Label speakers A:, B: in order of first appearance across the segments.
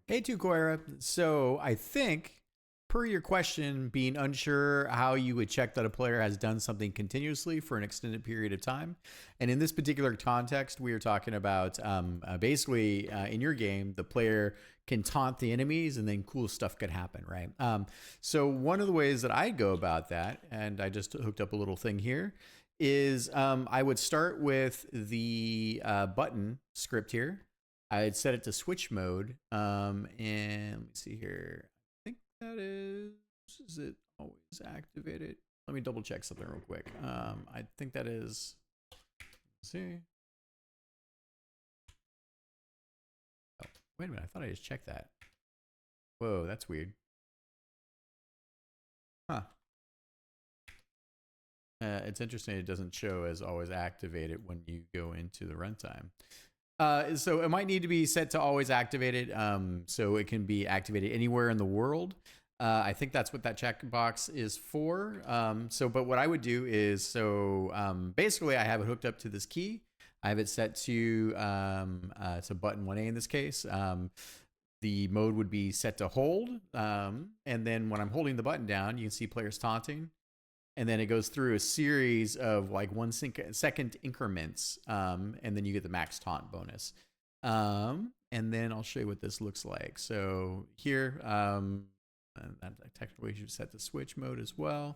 A: Hey, Tukoira. So I think, per your question, being unsure how you would check that a player has done something continuously for an extended period of time. And in this particular context, we are talking about basically in your game, the player can taunt the enemies and then cool stuff could happen, right? So one of the ways that I go about that, and I just hooked up a little thing here, is I would start with the button script here. I'd set it to switch mode. And let me see here. I think that is it always activated? Let me double check something real quick. I think that is, let's see. Oh, wait a minute. I thought I just checked that. Whoa, that's weird. Huh. It's interesting. It doesn't show as always activated when you go into the runtime. So it might need to be set to always activated, so it can be activated anywhere in the world. I think that's what that checkbox is for. But what I would do is, basically I have it hooked up to this key. I have it set to button 1A in this case. The mode would be set to hold. And then when I'm holding the button down, you can see players taunting. And then it goes through a series of like 1 second increments, and then you get the max taunt bonus. And then I'll show you what this looks like. So here, that technically should set to switch mode as well.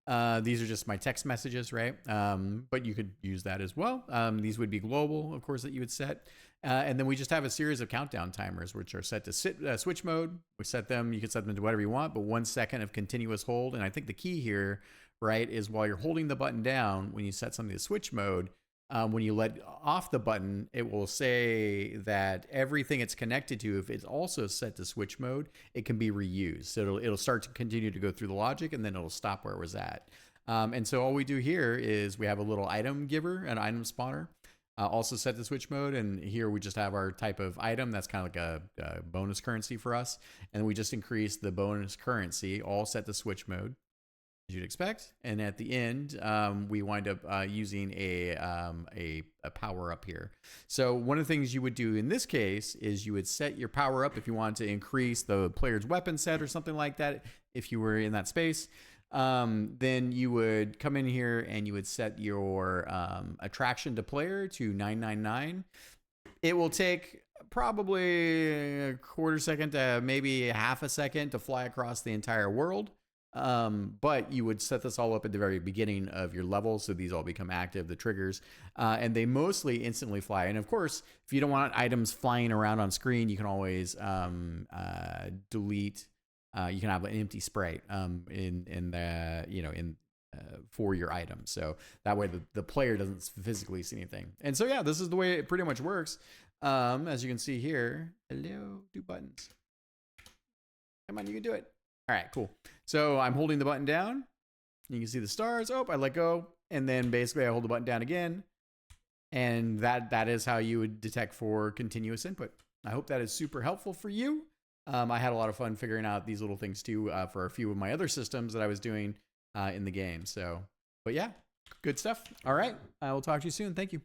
A: These are just my text messages, right? But you could use that as well. These would be global, of course, that you would set. And then we just have a series of countdown timers, which are set to switch mode. We set them, you can set them to whatever you want, but 1 second of continuous hold. And I think the key here, right, is while you're holding the button down, when you set something to switch mode, when you let off the button, it will say that everything it's connected to, if it's also set to switch mode, it can be reused. So it'll start to continue to go through the logic, and then it'll stop where it was at. And so all we do here is we have a little item giver, an item spawner, also set to switch mode. And here we just have our type of item that's kind of like a bonus currency for us. And we just increase the bonus currency, all set to switch mode, as you'd expect. And at the end, we wind up using a power up here. So one of the things you would do in this case is you would set your power up if you want to increase the player's weapon set or something like that. If you were in that space, then you would come in here and you would set your attraction to player to 999. It will take probably a quarter second to maybe half a second to fly across the entire world. But you would set this all up at the very beginning of your level, so these all become active, the triggers, and they mostly instantly fly. And of course, if you don't want items flying around on screen, you can always delete. You can have an empty sprite for your item, so that way the player doesn't physically see anything. And so yeah, this is the way it pretty much works. As you can see here, hello, do buttons. Come on, you can do it. All right, cool. So I'm holding the button down. You can see the stars. Oh, I let go. And then basically I hold the button down again. And that is how you would detect for continuous input. I hope that is super helpful for you. I had a lot of fun figuring out these little things too for a few of my other systems that I was doing in the game. But yeah, good stuff. All right. I will talk to you soon. Thank you.